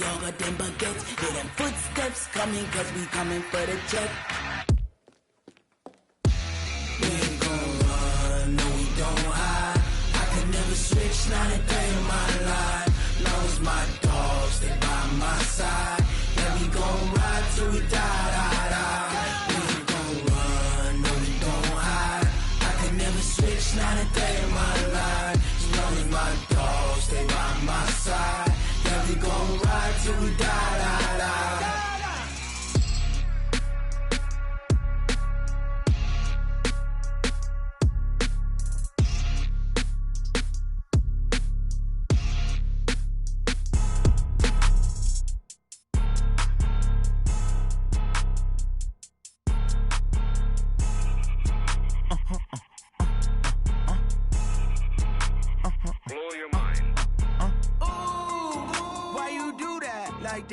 all got them baguettes. Hear them footsteps coming, cause we coming for the check. We ain't gon' run, no we don't hide. I could never switch, not a day in my life. Long as my dogs, they by my side. Yeah, we gon' ride till we die, die, die. We ain't gon' run, no we don't hide. I could never switch, not a day in my life. As long as my dogs, they by my side. Yeah, we gon' ride till we die, die, die.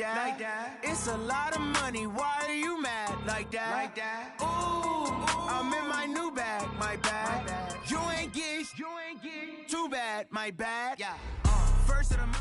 Like that. It's a lot of money. Why are you mad like that? Like that. Ooh, I'm in my new bag. My bad. You ain't getting. Too bad. My bad. Yeah. First of the month.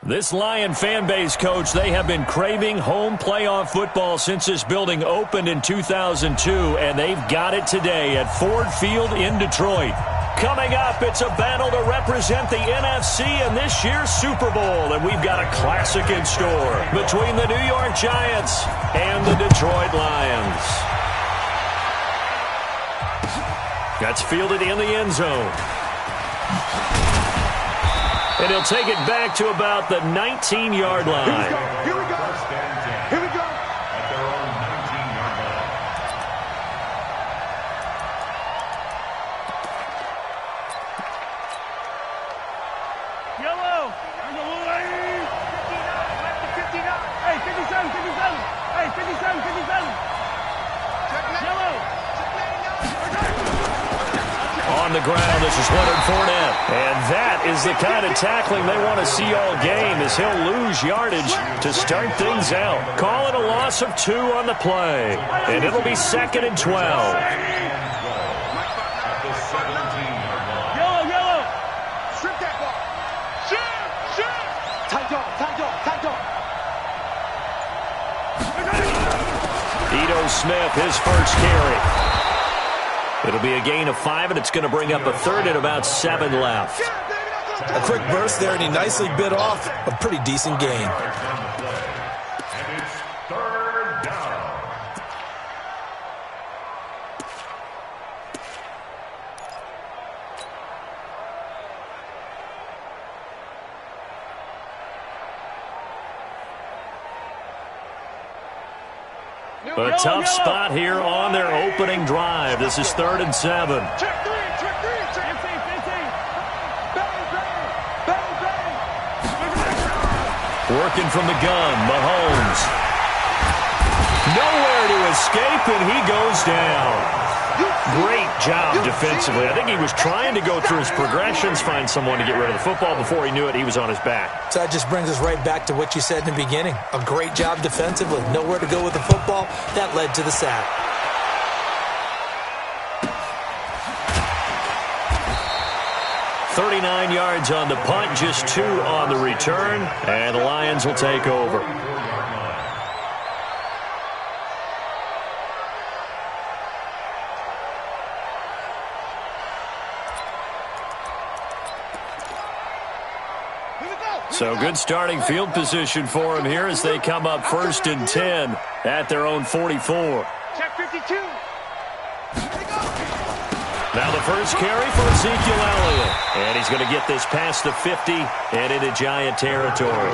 This Lion fan base, Coach, they have been craving home playoff football since this building opened in 2002, and they've got it today at Ford Field in Detroit. Coming up, it's a battle to represent the NFC in this year's Super Bowl, and we've got a classic in store between the New York Giants and the Detroit Lions. That's fielded in the end zone. And he'll take it back to about the 19-yard line. Here we go. Here we go. At their own 19-yard line. Yellow. 59. Hey, 57. Hey, 57. Yellow. On the ground, this is Leonard Fournette. And that is the kind of tackling they want to see all game, as he'll lose yardage to start things out. Call it a loss of 2 on the play. And it'll be 2nd and 12. Yellow. Strip that ball. Shoot. Tight dog. Ito Smith, his first carry. It'll be a gain of 5, and it's going to bring up a third and about 7 left. A quick burst there, and he nicely bit off a pretty decent gain. And it's 3rd down. A tough spot here on their opening drive. This is 3rd and 7. Check three. Working from the gun, Mahomes. Nowhere to escape, and he goes down. Great job defensively. I think he was trying to go through his progressions, find someone to get rid of the football. Before he knew it, he was on his back. So that just brings us right back to what you said in the beginning. A great job defensively. Nowhere to go with the football. That led to the sack. "39 yards on the punt, just 2 on the return, and the Lions will take over. So good starting field position for them here as they come up 1st and 10 at their own 44. Check 52. Now the first carry for Ezekiel Elliott. And he's going to get this past the 50 and into Giant territory.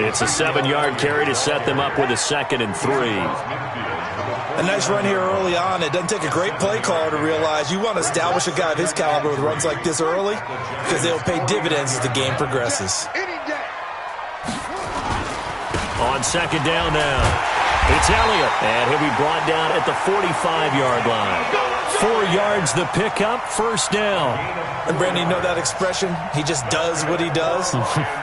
It's a 7-yard carry to set them up with a 2nd and 3. A nice run here early on. It doesn't take a great play caller to realize you want to establish a guy of his caliber with runs like this early, because they'll pay dividends as the game progresses. On 2nd down now, it's Elliott, and he'll be brought down at the 45-yard line. 4 yards the pickup, 1st down. And Brandon, you know that expression? He just does what he does?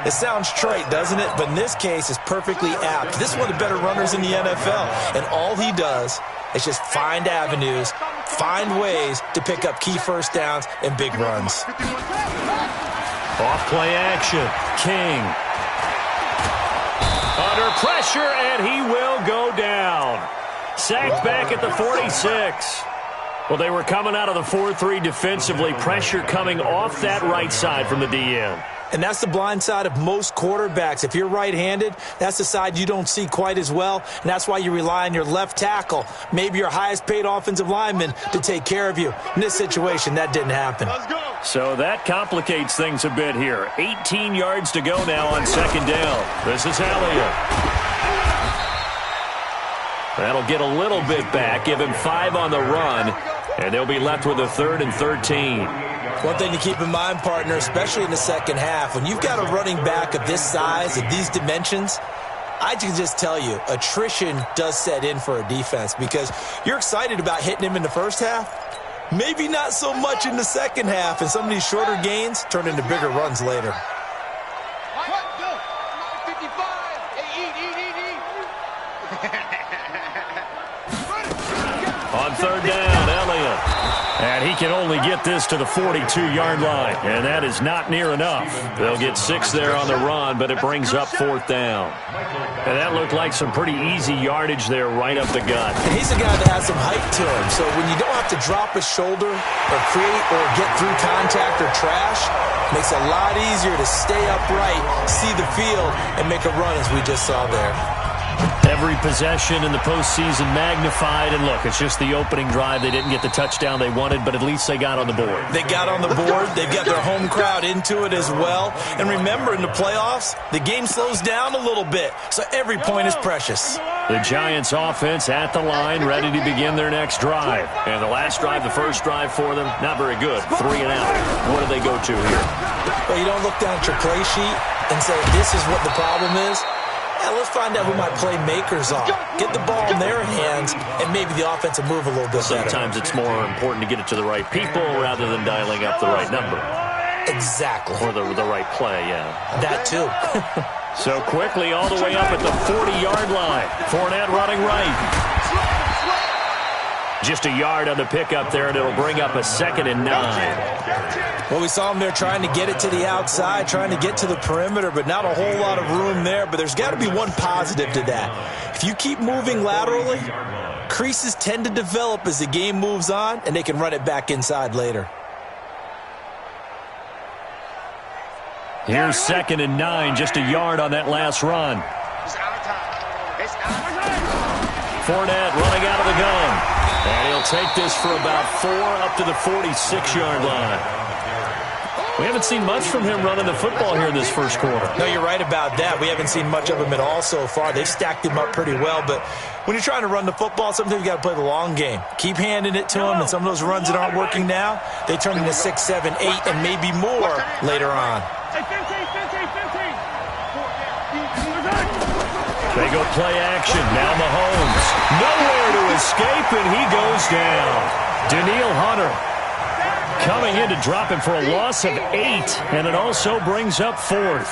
It sounds trite, doesn't it? But in this case, it's perfectly apt. This is one of the better runners in the NFL, and all he does is just find avenues, find ways to pick up key first downs and big runs. Off play action. King. Under pressure, and he will go down. Sacked back at the 46. Well, they were coming out of the 4-3 defensively. Pressure coming off that right side from the DN. And that's the blind side of most quarterbacks. If you're right-handed, that's the side you don't see quite as well, and that's why you rely on your left tackle, maybe your highest-paid offensive lineman, to take care of you. In this situation, that didn't happen. So that complicates things a bit here. 18 yards to go now on second down. This is Elliott. That'll get a little bit back, give him 5 on the run, and they'll be left with a 3rd and 13. One thing to keep in mind, partner, especially in the second half, when you've got a running back of this size, of these dimensions, I can just tell you, attrition does set in for a defense because you're excited about hitting him in the first half, maybe not so much in the second half, and some of these shorter gains turn into bigger runs later. On third down, Elliott. And he can only get this to the 42-yard line, and that is not near enough. They'll get 6 there on the run, but it brings up 4th down. And that looked like some pretty easy yardage there right up the gut. And he's a guy that has some height to him, so when you don't have to drop a shoulder or create or get through contact or trash, it makes it a lot easier to stay upright, see the field, and make a run as we just saw there. Every possession in the postseason magnified, and look, it's just the opening drive. They didn't get the touchdown they wanted, but at least they got on the board. They got on the board. They've got their home crowd into it as well. And remember, in the playoffs, the game slows down a little bit, so every point is precious. The Giants offense at the line, ready to begin their next drive. And the last drive, the first drive for them, not very good. 3 and out. What do they go to here? Well, you don't look down at your play sheet and say, this is what the problem is. Yeah, let's find out who my playmakers are. Get the ball in their hands, and maybe the offense will move a little bit better. Sometimes it's more important to get it to the right people rather than dialing up the right number. Exactly. Or the right play, yeah. That too. So quickly all the way up at the 40-yard line. Fournette running right. Just a yard on the pickup there, and it'll bring up a 2nd and 9. Well, we saw him there trying to get it to the outside, trying to get to the perimeter, but not a whole lot of room there. But there's got to be one positive to that. If you keep moving laterally, creases tend to develop as the game moves on, and they can run it back inside later. Here's 2nd and 9, just a yard on that last run. Fournette running out of the gun. And he'll take this for about 4 up to the 46-yard line. We haven't seen much from him running the football here in this first quarter. No, you're right about that. We haven't seen much of him at all so far. They've stacked him up pretty well, but when you're trying to run the football, sometimes you got to play the long game. Keep handing it to him, and some of those runs that aren't working now, they turn into 6, 7, 8, and maybe more later on. They go play action. Now Mahomes. Nowhere to escape, and he goes down. Danielle Hunter coming in to drop him for a loss of 8, and it also brings up 4th.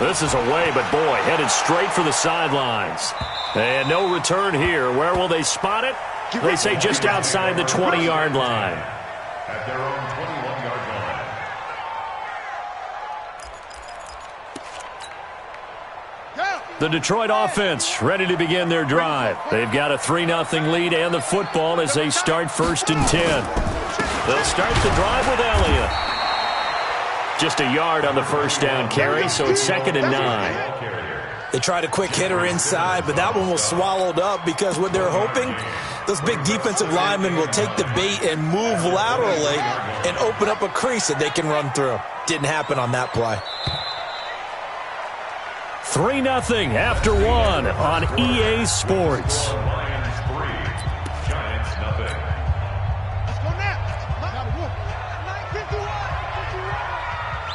This is away, but boy, headed straight for the sidelines. And no return here. Where will they spot it? They say just outside the 20-yard line. At their own 21-yard line. The Detroit offense ready to begin their drive. They've got a 3-0 lead and the football as they start 1st and 10. They'll start the drive with Elliott. Just a yard on the first down carry, so it's 2nd and 9. They tried a quick hitter inside, but that one was swallowed up because what they're hoping, those big defensive linemen will take the bait and move laterally and open up a crease that they can run through. Didn't happen on that play. 3-0 after 1 on EA Sports. Lions 3, Giants nothing. Let's go now. 951.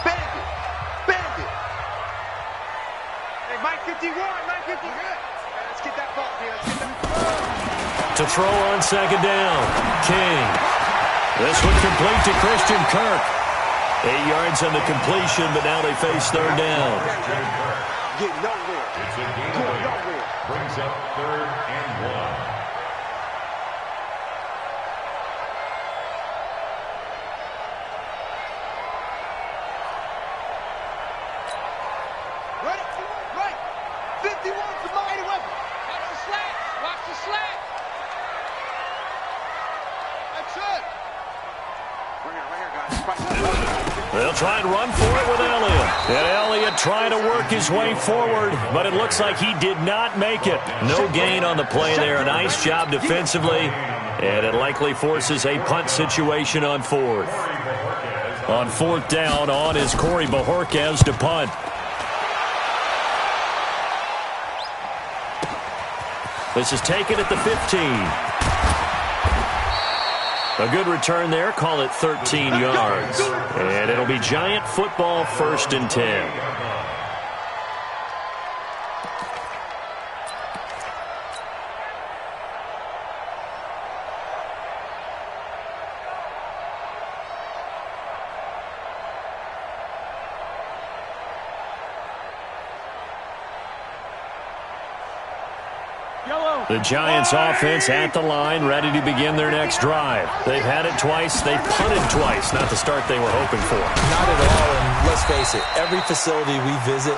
Bandit. Hey, Mike 51. Mike 50. Let's get that ball here. Let's get that. To throw on 2nd down, King. This one complete to Christian Kirk. 8 yards on the completion, but now they face 3rd down. Get nowhere. It's a game nowhere. Brings up 3rd and 1. They'll try and run for it with Elliott. And Elliott trying to work his way forward, but it looks like he did not make it. No gain on the play there. A nice job defensively, and it likely forces a punt situation on fourth. On fourth down, on is Corey Bajorquez to punt. This is taken at the 15. A good return there. Call it 13 yards. And it'll be Giant football, 1st and 10. The Giants offense at the line, ready to begin their next drive. They've had it twice. They've punted twice. Not the start they were hoping for. Not at all, and let's face it, every facility we visit,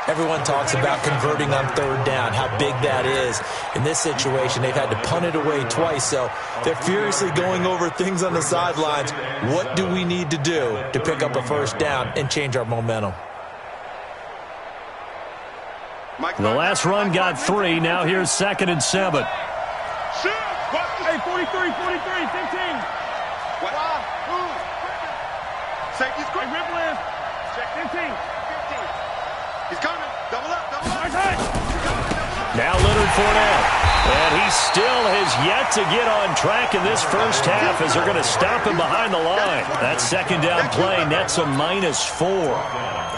everyone talks about converting on 3rd down, how big that is. In this situation, they've had to punt it away twice, so they're furiously going over things on the sidelines. What do we need to do to pick up a 1st down and change our momentum? The last run got 3. Now here's 2nd and 7. Hey, 43, 15. Safety's quick. Rip left. Check 15. He's coming. Double up. Now Leonard Fournette. And he still has yet to get on track in this first half as they're going to stop him behind the line. That 2nd down play nets a -4.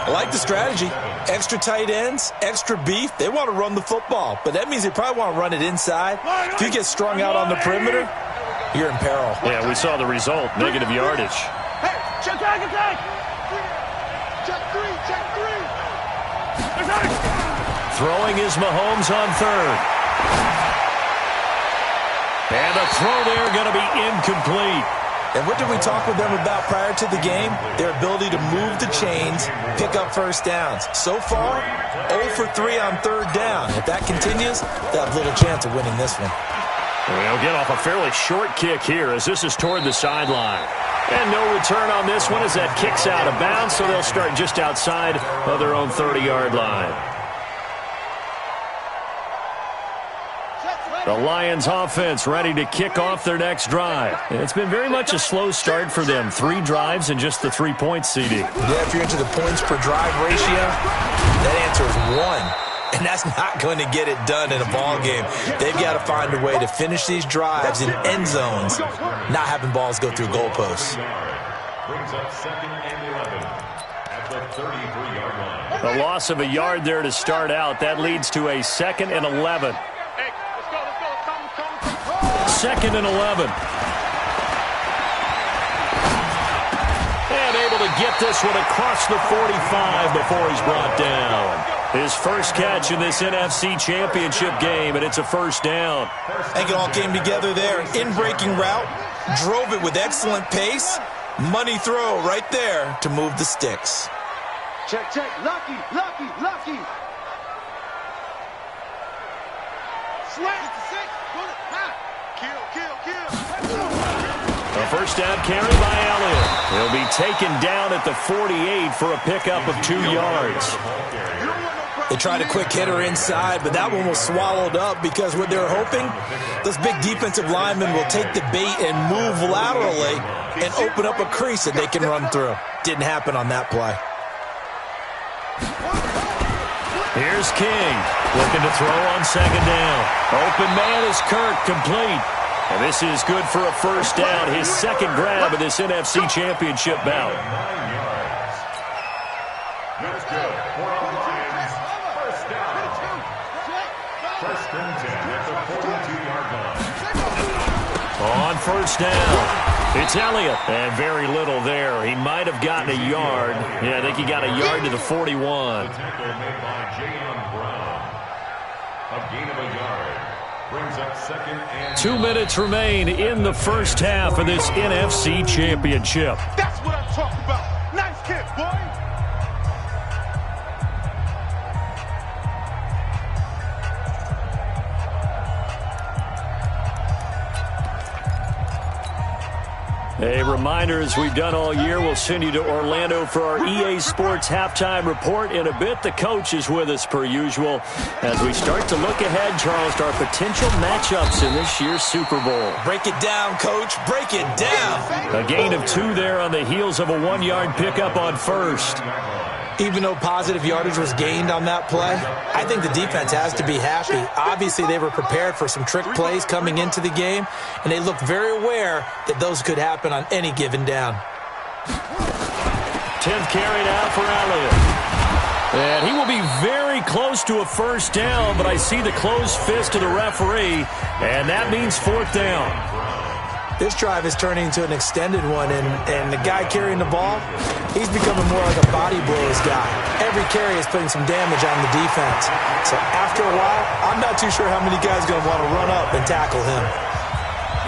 I like the strategy. Extra tight ends, extra beef. They want to run the football, but that means they probably want to run it inside. If you get strung out on the perimeter, you're in peril. Yeah, we saw the result, negative yardage. Hey, check attack. Check 3. Throwing is Mahomes on 3rd. And the throw there going to be incomplete. And what did we talk with them about prior to the game? Their ability to move the chains, pick up 1st downs. So far, 0 for 3 on 3rd down. If that continues, they'll have little chance of winning this one. They'll get off a fairly short kick here as this is toward the sideline. And no return on this one as that kick's out of bounds, so they'll start just outside of their own 30-yard line. The Lions offense ready to kick off their next drive. It's been very much a slow start for them. 3 drives and just the 3 points, CD. Yeah, if you're into the points per drive ratio, that answer is 1. And that's not going to get it done in a ball game. They've got to find a way to finish these drives in end zones, not having balls go through goalposts. Brings up 2nd and 11 at the 33-yard line. A loss of a yard there to start out. That leads to a 2nd and 11. 2nd and 11. And able to get this one across the 45 before he's brought down. His first catch in this NFC Championship game, and it's a 1st down. I think it all came together there. In-breaking route, drove it with excellent pace. Money throw right there to move the sticks. Check. Lucky. Slant. Kill. A 1st down carry by Elliott. He'll be taken down at the 48 for a pickup of 2 yards. They tried a quick hitter inside, but that one was swallowed up because what they were hoping, those big defensive linemen will take the bait and move laterally and open up a crease that they can run through. Didn't happen on that play. Here's King, looking to throw on 2nd down. Open man is Kirk, complete. And this is good for a 1st down, his 2nd grab of this NFC Championship bout. That's good for a Lions 1st down. 1st and 10 at the 42-yard line. On 1st down, it's Elliott. And very little there. He might have gotten a yard. Yeah, I think he got a yard to the 41. The tackle made by Jayon Brown. A gain of a yard. Brings up 2nd and 2 minutes remain in the first half of this NFC Championship. That's what I'm talking about. Nice kick, boy. A reminder, as we've done all year, we'll send you to Orlando for our EA Sports Halftime Report. In a bit, the coach is with us per usual as we start to look ahead, Charles, to our potential matchups in this year's Super Bowl. Break it down, Coach. Break it down. A gain of 2 there on the heels of a 1-yard pickup on first. Even though positive yardage was gained on that play, I think the defense has to be happy. Obviously, they were prepared for some trick plays coming into the game, and they looked very aware that those could happen on any given down. 10th carry now for Elliott. And he will be very close to a first down, but I see the closed fist of the referee, and that means 4th down. This drive is turning into an extended one, and the guy carrying the ball, he's becoming more like a body blows guy. Every carry is putting some damage on the defense. So after a while, I'm not too sure how many guys are going to want to run up and tackle him.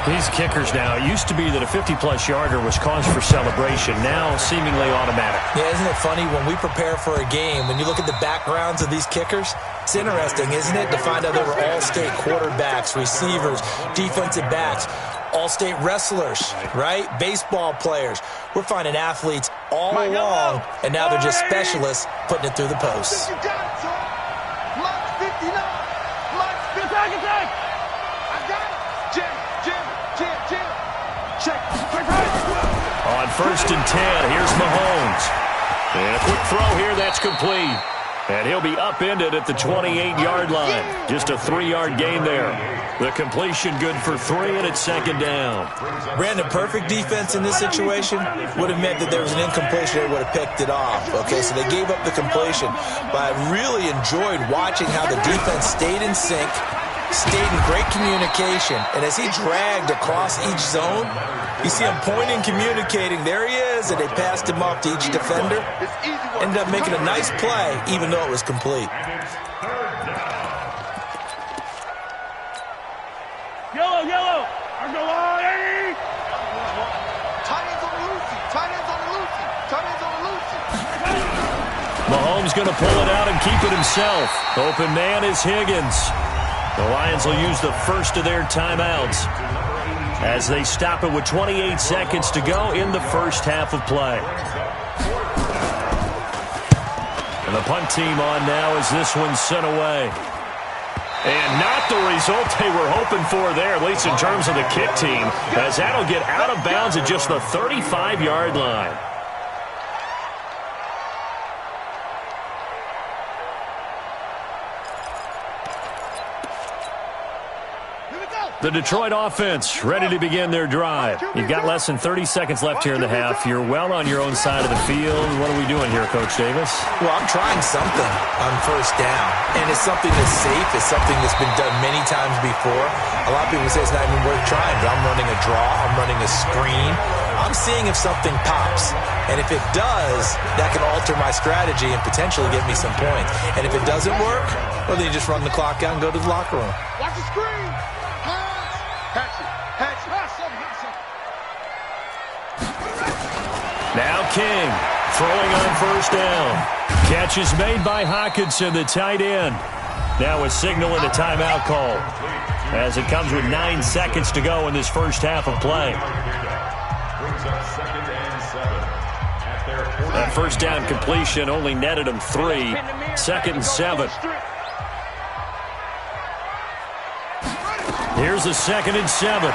These kickers now, it used to be that a 50-plus yarder was cause for celebration, now seemingly automatic. Yeah, isn't it funny when we prepare for a game, when you look at the backgrounds of these kickers, it's interesting, isn't it, to find out they were all-state quarterbacks, receivers, defensive backs, all-state wrestlers, right? Baseball players. We're finding athletes all along, and now they're just specialists putting it through the posts. On 1st and 10, here's Mahomes. And a quick throw here, that's complete. And he'll be upended at the 28-yard line. Just a 3-yard gain there. The completion good for 3, and it's 2nd down. Brandon, perfect defense in this situation would have meant that there was an incompletion. They would have picked it off. Okay, so they gave up the completion. But I really enjoyed watching how the defense stayed in sync, stayed in great communication. And as he dragged across each zone, you see him pointing, communicating. There he is, and they passed him off to each defender. Ended up making a nice play, even though it was complete. Yellow. I'm going on. Tight ends on the loosey. Mahomes going to pull it out and keep it himself. Open man is Higgins. The Lions will use the first of their timeouts as they stop it with 28 seconds to go in the first half of play. And the punt team on now as this one's sent away. And not the result they were hoping for there, at least in terms of the kick team, as that'll get out of bounds at just the 35-yard line. The Detroit offense ready to begin their drive. You've got less than 30 seconds left here in the half. You're well on your own side of the field. What are we doing here, Coach Davis? Well, I'm trying something on first down, and it's something that's safe. It's something that's been done many times before. A lot of people say it's not even worth trying, but I'm running a draw. I'm running a screen. I'm seeing if something pops, and if it does, that can alter my strategy and potentially get me some points. And if it doesn't work, well, then you just run the clock out and go to the locker room. Watch the screen. Now King throwing on first down. Catch is made by Hawkinson, the tight end. Now a signal and a timeout call as it comes with 9 seconds to go in this first half of play. That first down completion only netted him 3. 2nd and 7. Here's a 2nd and 7.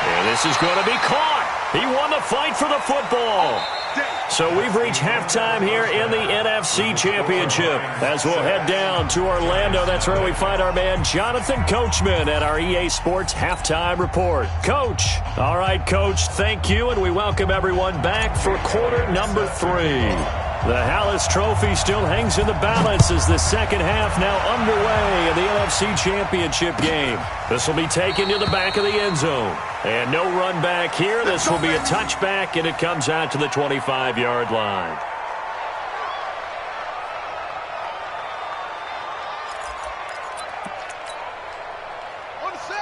And this is going to be caught. He won the fight for the football. So we've reached halftime here in the NFC Championship as we'll head down to Orlando. That's where we find our man Jonathan Coachman at our EA Sports Halftime Report. Coach. All right, Coach, thank you, and we welcome everyone back for quarter number 3. The Hallis Trophy still hangs in the balance as the second half now underway in the NFC Championship game. This will be taken to the back of the end zone. And no run back here. This will be a touchback, and it comes out to the 25-yard line.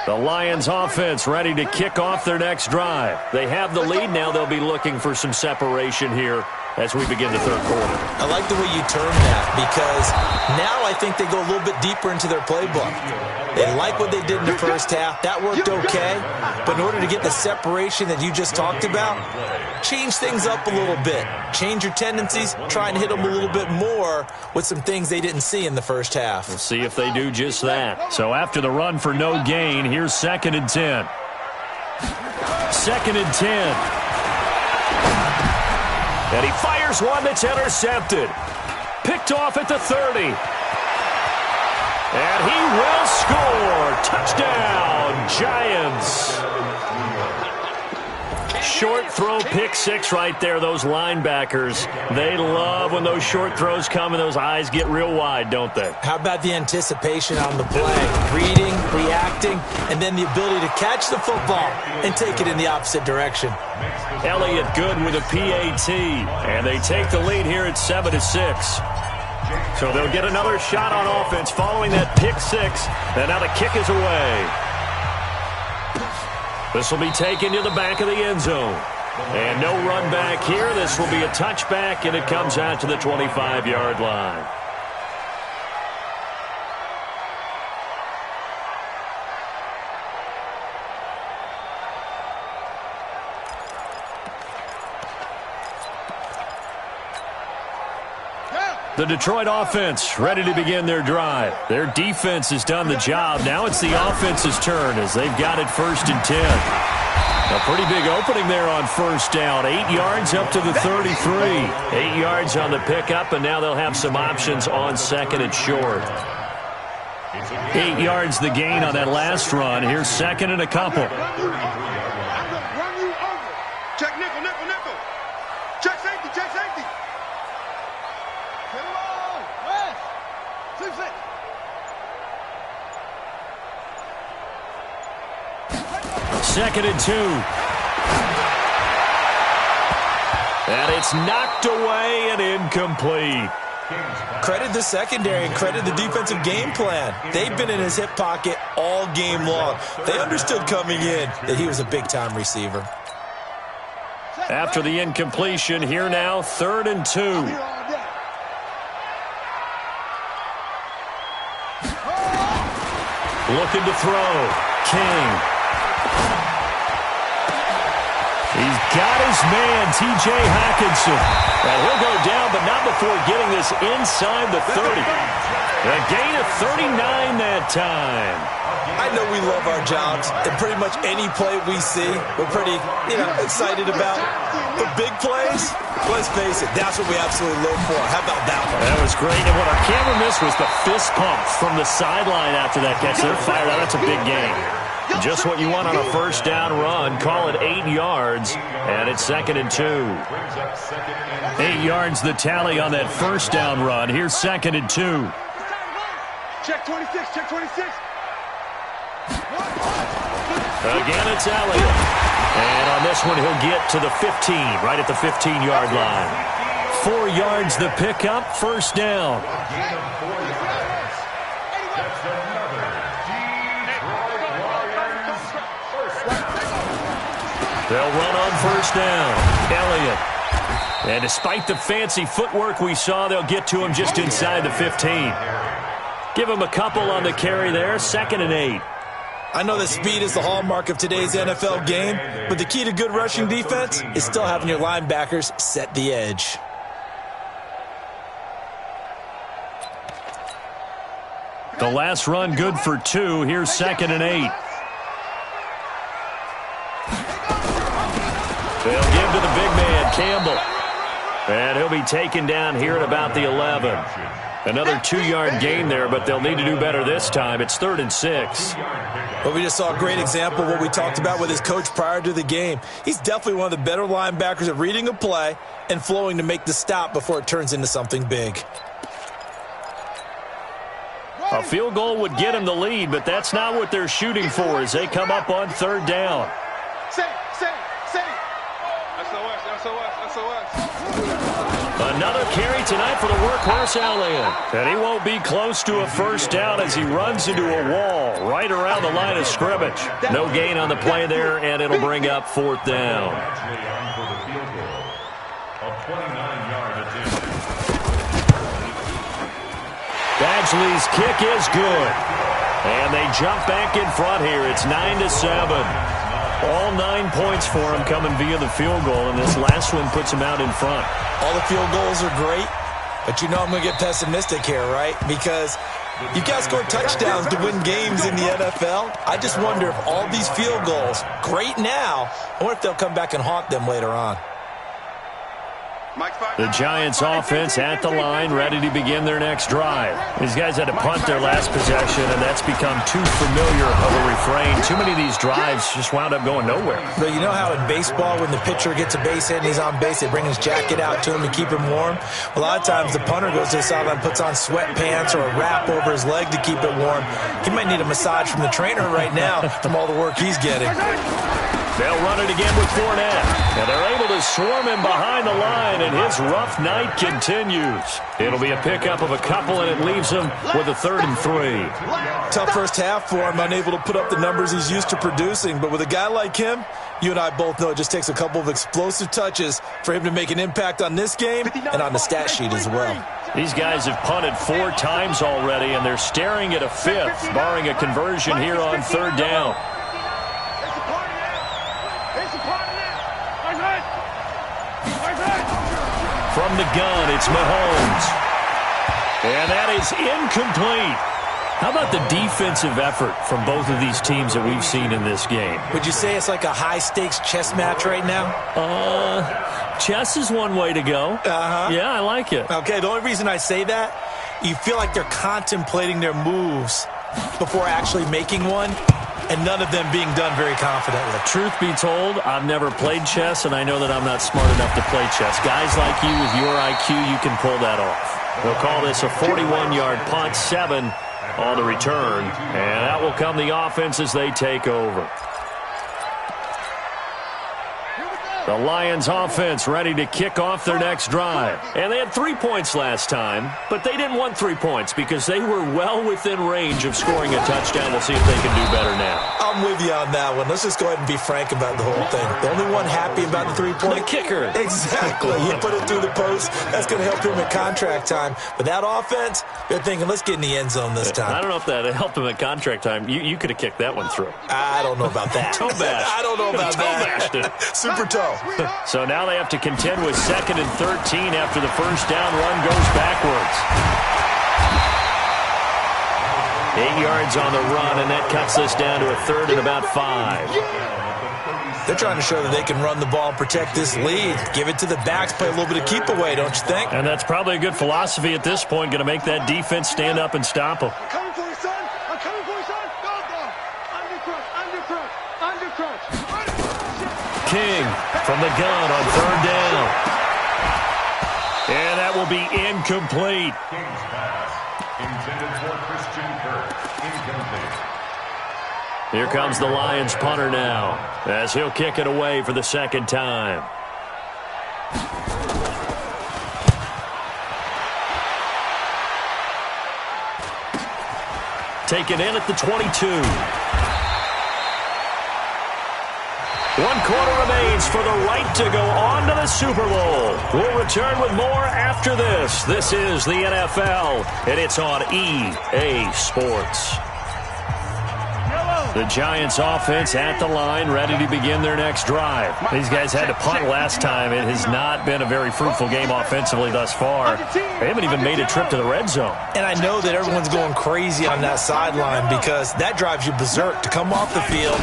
The Lions offense ready to kick off their next drive. They have the lead now. They'll be looking for some separation here as we begin the third quarter. I like the way you term that, because now I think they go a little bit deeper into their playbook. They like what they did in the first half. That worked okay. But in order to get the separation that you just talked about, change things up a little bit. Change your tendencies. Try and hit them a little bit more with some things they didn't see in the first half. We'll see if they do just that. So after the run for no gain, here's 2nd and 10. 2nd and 10. And he fires one that's intercepted. Picked off at the 30. And he will score. Touchdown, Giants. Short throw, pick six right there. Those linebackers, they love when those short throws come and those eyes get real wide, don't they? How about the anticipation on the play? Reading, reacting, and then the ability to catch the football and take it in the opposite direction. Elliott good with a PAT, and they take the lead here at 7-6. So they'll get another shot on offense following that pick six, and now the kick is away. This will be taken to the back of the end zone. And no run back here. This will be a touchback, and it comes out to the 25-yard line. The Detroit offense ready to begin their drive. Their defense has done the job. Now it's the offense's turn as they've got it 1st and 10. A pretty big opening there on 1st down. 8 yards up to the 33. 8 yards on the pickup, and now they'll have some options on 2nd and short. 8 yards the gain on that last run. Here's 2nd and a couple. Check nickel, nickel, nickel. Check safety, check safety. 2nd and 2. And it's knocked away and incomplete. Credit the secondary and credit the defensive game plan. They've been in his hip pocket all game long. They understood coming in that he was a big-time receiver. After the incompletion, here now, 3rd and 2. Looking to throw. King. He's got his man, T.J. Hockenson. And he'll go down, but not before getting this inside the 30. A gain of 39 that time. I know we love our jobs, and pretty much any play we see, we're pretty, excited about. But big plays, let's face it, that's what we absolutely look for. How about that one? That was great, and what our camera missed was the fist pump from the sideline after that catch. They're fired out. That's a big gain. Just what you want on a 1st down run. Call it 8 yards, and it's 2nd and 2. 8 yards the tally on that 1st down run. Here's 2nd and 2. Check 26, check 26. Again, it's Elliott. And on this one, he'll get to the 15, right at the 15-yard line. 4 yards the pickup, 1st down. They'll run on 1st down. Elliott. And despite the fancy footwork we saw, they'll get to him just inside the 15. Give him a couple on the carry there. 2nd and 8. I know that speed is the hallmark of today's NFL game, but the key to good rushing defense is still having your linebackers set the edge. The last run good for 2. Here's 2nd and 8. They'll give to the big man, Campbell. And he'll be taken down here at about the 11. Another 2-yard gain there, but they'll need to do better this time. It's 3rd and 6. Well, we just saw a great example of what we talked about with his coach prior to the game. He's definitely one of the better linebackers at reading a play and flowing to make the stop before it turns into something big. A field goal would get him the lead, but that's not what they're shooting for as they come up on 3rd down. Another carry tonight for the workhorse Elliott. And he won't be close to a 1st down as he runs into a wall right around the line of scrimmage. No gain on the play there, and it'll bring up 4th down. A 29-yard attempt. Badgley's kick is good. And they jump back in front here. It's 9-7. All 9 points for them coming via the field goal, and this last one puts them out in front. All the field goals are great, but you know I'm going to get pessimistic here, right? Because you got to score touchdowns to win games in the NFL. I just wonder if all these field goals, great now, I wonder if they'll come back and haunt them later on. The Giants offense at the line, ready to begin their next drive. These guys had to punt their last possession, and that's become too familiar of a refrain. Too many of these drives just wound up going nowhere. But you know how in baseball, when the pitcher gets a base hit and he's on base, they bring his jacket out to him to keep him warm? A lot of times the punter goes to the sideline, puts on sweatpants or a wrap over his leg to keep it warm. He might need a massage from the trainer right now from all the work he's getting. They'll run it again with Fournette. And they're able to swarm him behind the line, and his rough night continues. It'll be a pickup of a couple, and it leaves him with a 3rd and 3. Tough first half for him, unable to put up the numbers he's used to producing. But with a guy like him, you and I both know it just takes a couple of explosive touches for him to make an impact on this game and on the stat sheet as well. These guys have punted 4 times already, and they're staring at a 5th, barring a conversion here on 3rd down. From the gun, it's Mahomes. And that is incomplete. How about the defensive effort from both of these teams that we've seen in this game? Would you say it's like a high-stakes chess match right now? Chess is one way to go. Yeah, I like it. Okay, the only reason I say that, you feel like they're contemplating their moves before actually making one, and none of them being done very confidently. Truth be told, I've never played chess, and I know that I'm not smart enough to play chess. Guys like you with your IQ, you can pull that off. We'll call this a 41-yard punt, 7 on the return, and that will come the offense as they take over. The Lions offense ready to kick off their next drive. And they had 3 points last time, but they didn't want 3 points because they were well within range of scoring a touchdown. We'll see if they can do better now. I'm with you on that one. Let's just go ahead and be frank about the whole thing. The only one happy about the 3-point. The kicker. Exactly. He put it through the post. That's going to help him at contract time. But that offense, they're thinking, let's get in the end zone this time. I don't know if that helped him at contract time. You could have kicked that one through. I don't know about that. Toe bash. I don't know about that. Toe bashed it. Super toe. So now they have to contend with 2nd and 13 after the first down run goes backwards. 8 yards on the run, and that cuts this down to a 3rd and about 5. They're trying to show that they can run the ball and protect this lead. Give it to the backs, play a little bit of keep away, don't you think? And that's probably a good philosophy at this point, going to make that defense stand up and stop them. I'm coming for you, son. I'm coming for you, son. Go, go. Undercrush, undercrush, undercrush. King from the gun on 3rd down. And that will be incomplete. King's pass. Intended for Christian Kirk. Incomplete. Here comes the Lions punter now, as he'll kick it away for the 2nd time. Taken in at the 22. 1 quarter remains for the right to go on to the Super Bowl. We'll return with more after this. This is the NFL, and it's on EA Sports. The Giants offense at the line, ready to begin their next drive. These guys had to punt last time. It has not been a very fruitful game offensively thus far. They haven't even made a trip to the red zone. And I know that everyone's going crazy on that sideline because that drives you berserk to come off the field,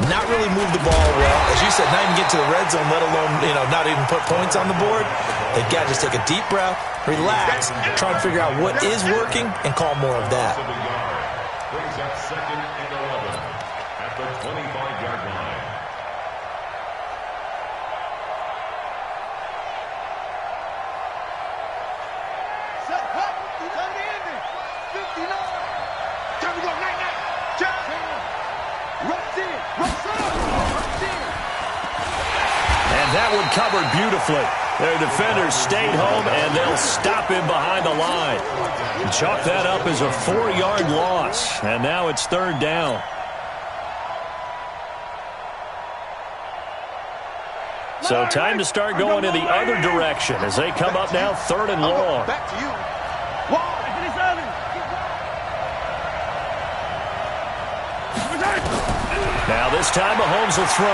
not really move the ball well. As you said, not even get to the red zone, let alone, not even put points on the board. They've got to just take a deep breath, relax, try and figure out what is working, and call more of that. Brings up 2nd and 11 at the 25-yard line. Set, hop, he's on the ending. 59. Time to go, night. Jump. Rush in. And that one covered beautifully. Their defenders stayed home, and they'll stop him behind the line. Chalk that up as a 4-yard loss, and now it's 3rd down. So time to start going in the other direction as they come up now 3rd and long. Back to you. Now this time Mahomes will throw.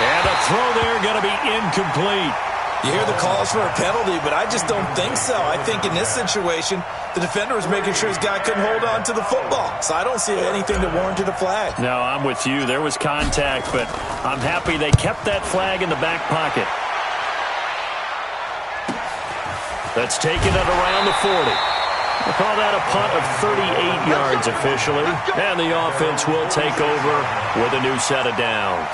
And a throw there going to be incomplete. You hear the calls for a penalty, but I just don't think so. I think in this situation, the defender was making sure his guy couldn't hold on to the football. So I don't see anything that warranted a flag. No, I'm with you. There was contact, but I'm happy they kept that flag in the back pocket. That's taken it around the 40. We'll call that a punt of 38 yards officially. And the offense will take over with a new set of downs.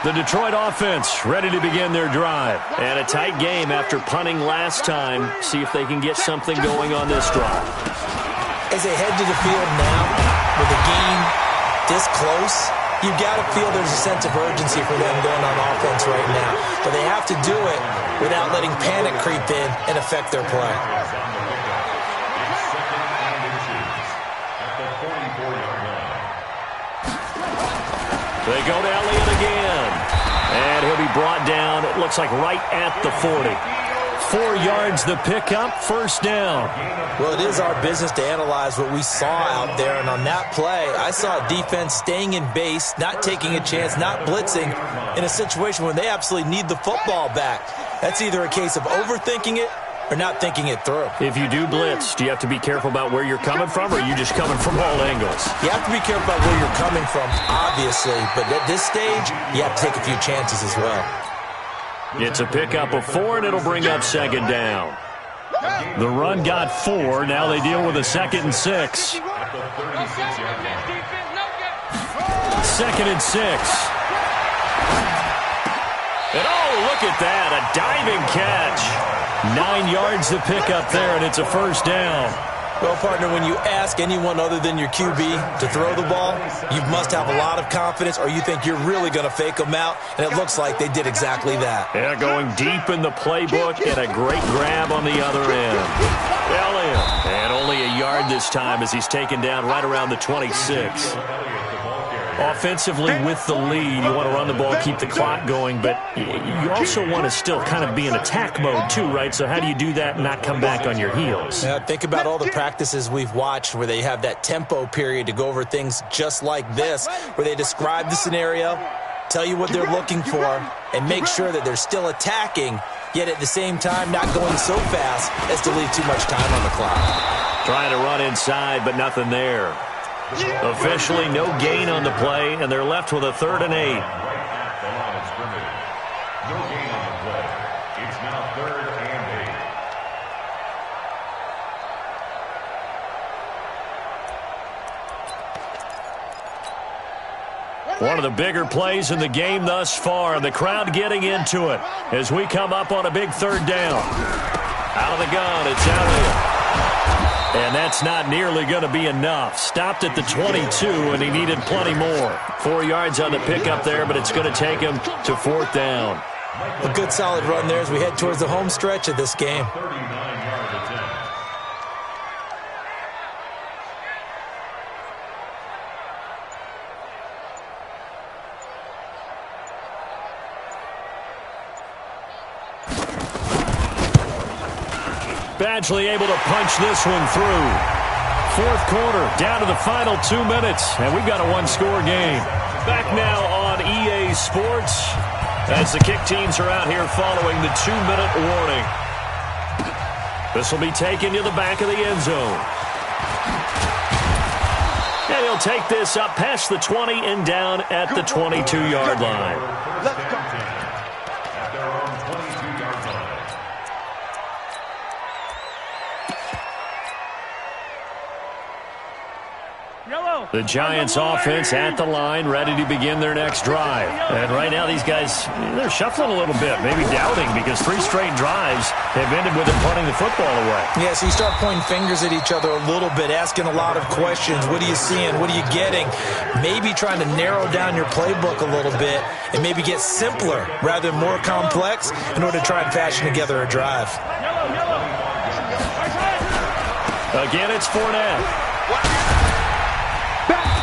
The Detroit offense ready to begin their drive. And a tight game after punting last time. See if they can get something going on this drive. As they head to the field now, with the game this close, you've got to feel there's a sense of urgency for them going on offense right now. But they have to do it without letting panic creep in and affect their play. They go to Elliott again. And he'll be brought down, it looks like right at the 40. 4 yards the pickup, first down. Well, it is our business to analyze what we saw out there. And on that play, I saw a defense staying in base, not taking a chance, not blitzing in a situation where they absolutely need the football back. That's either a case of overthinking it or not thinking it through. If you do blitz, do you have to be careful about where you're coming from, or are you just coming from all angles? You have to be careful about where you're coming from, obviously, but at this stage, you have to take a few chances as well. It's a pickup of 4, and it'll bring up 2nd down. The run got 4. Now they deal with a 2nd and 6. 2nd and 6. And oh, look at that, a diving catch. 9 yards to pick up there, and it's a first down. Well, partner, when you ask anyone other than your QB to throw the ball, you must have a lot of confidence, or you think you're really going to fake them out, and it looks like they did exactly that. Yeah, going deep in the playbook, and a great grab on the other end. Elliott, and only a yard this time as he's taken down right around the 26. Offensively with the lead, you want to run the ball, keep the clock going, but you also want to still kind of be in attack mode too, right? So how do you do that and not come back on your heels? Yeah, think about all the practices we've watched where they have that tempo period to go over things just like this, where they describe the scenario, tell you what they're looking for, and make sure that they're still attacking, yet at the same time not going so fast as to leave too much time on the clock. Trying to run inside, but nothing there. Officially no gain on the play, and they're left with a 3rd and 8. No gain on the play. It's now 3rd and 8. One of the bigger plays in the game thus far, and the crowd getting into it as we come up on a big 3rd down. Out of the gun, it's Elliott. And that's not nearly going to be enough. Stopped at the 22, and he needed plenty more. 4 yards on the pickup there, but it's going to take him to 4th down. A good solid run there as we head towards the home stretch of this game. 39-yard attempt. Badgley able to punch this one through. 4th quarter, down to the final 2 minutes, and we've got a 1-score game. Back now on EA Sports as the kick teams are out here following the 2-minute warning. This will be taken to the back of the end zone. And he'll take this up past the 20 and down at the 22-yard line. Let's go. At their own 22-yard line. The Giants offense at the line, ready to begin their next drive. And right now these guys, they're shuffling a little bit, maybe doubting, because 3 straight drives have ended with them punting the football away. Yeah, so you start pointing fingers at each other a little bit, asking a lot of questions. What are you seeing? What are you getting? Maybe trying to narrow down your playbook a little bit and maybe get simpler rather than more complex in order to try and fashion together a drive. Again, it's Fournette.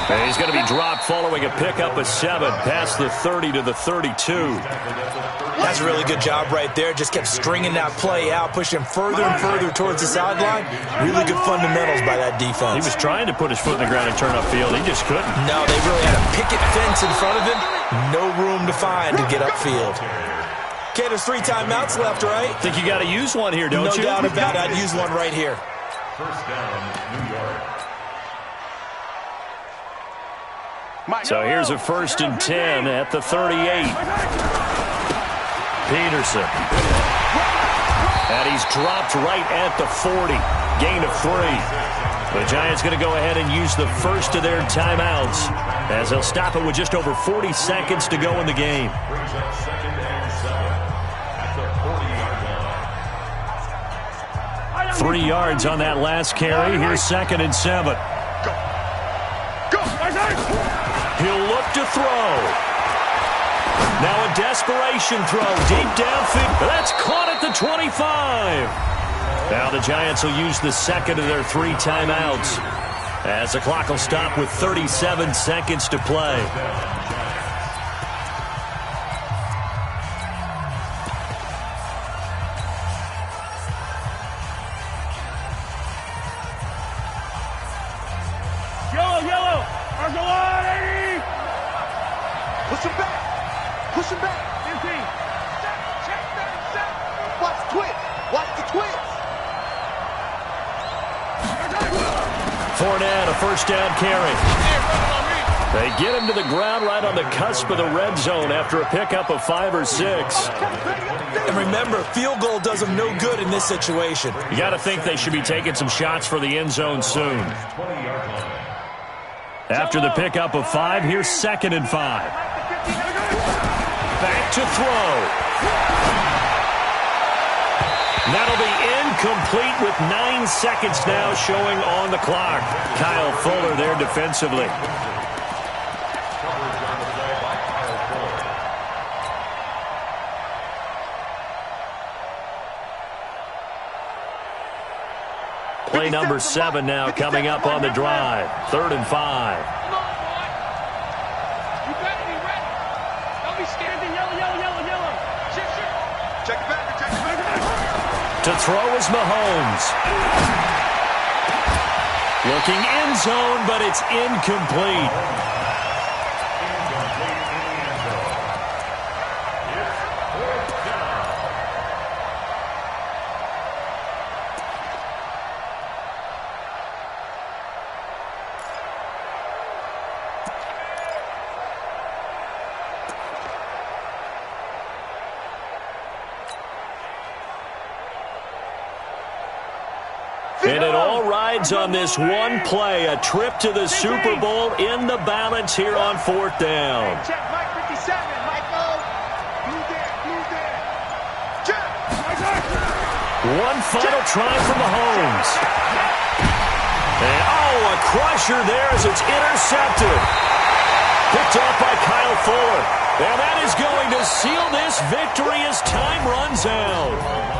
And he's going to be dropped following a pickup of 7 past the 30 to the 32. That's a really good job right there. Just kept stringing that play out, pushing him further and further towards the sideline. Really good fundamentals by that defense. He was trying to put his foot in the ground and turn upfield. He just couldn't. No, they really had a picket fence in front of him. No room to find to get upfield. Okay, there's 3 timeouts left, right? Think you got to use one here, don't you? No doubt about it. I'd use one right here. First down, New York. So here's a 1st and 10 at the 38. Peterson. And he's dropped right at the 40. Gain of 3. The Giants going to go ahead and use the first of their timeouts as they'll stop it with just over 40 seconds to go in the game. Brings up 2nd and 7 at the 40-yard line. 3 yards on that last carry. Here's 2nd and 7. He'll look to throw. Now a desperation throw deep downfield. That's caught at the 25. Now the Giants will use the second of their 3 timeouts as the clock will stop with 37 seconds to play. Yellow. Argolani! Push him back. Push him back. Empty. Check that. Watch the twist. Watch the twist. Fournette, a 1st down carry. They get him to the ground right on the cusp of the red zone after a pickup of 5 or 6. And remember, field goal does them no good in this situation. You got to think they should be taking some shots for the end zone soon. After the pickup of 5, here's 2nd and 5. Back to throw. That'll be incomplete with 9 seconds now showing on the clock. Kyle Fuller there defensively. Play number 7 now coming up on the drive. 3rd and 5. You better be ready. Don't be standing yellow. Check it back. To throw is Mahomes. Looking end zone, but it's incomplete. And it all rides on this one play, a trip to the Super Bowl in the balance here on 4th down. Check Mike 57, Michael. Blue there. Check. One final try for Mahomes. And a crusher there as it's intercepted. Picked off by Kyle Fuller. And that is going to seal this victory as time runs out.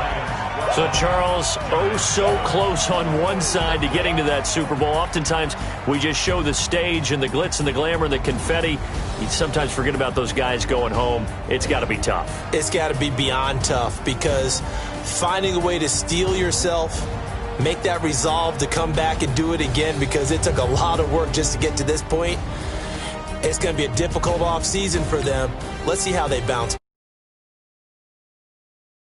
So, Charles, so close on one side to getting to that Super Bowl. Oftentimes, we just show the stage and the glitz and the glamour and the confetti. You sometimes forget about those guys going home. It's got to be tough. It's got to be beyond tough because finding a way to steel yourself, make that resolve to come back and do it again because it took a lot of work just to get to this point. It's going to be a difficult offseason for them. Let's see how they bounce.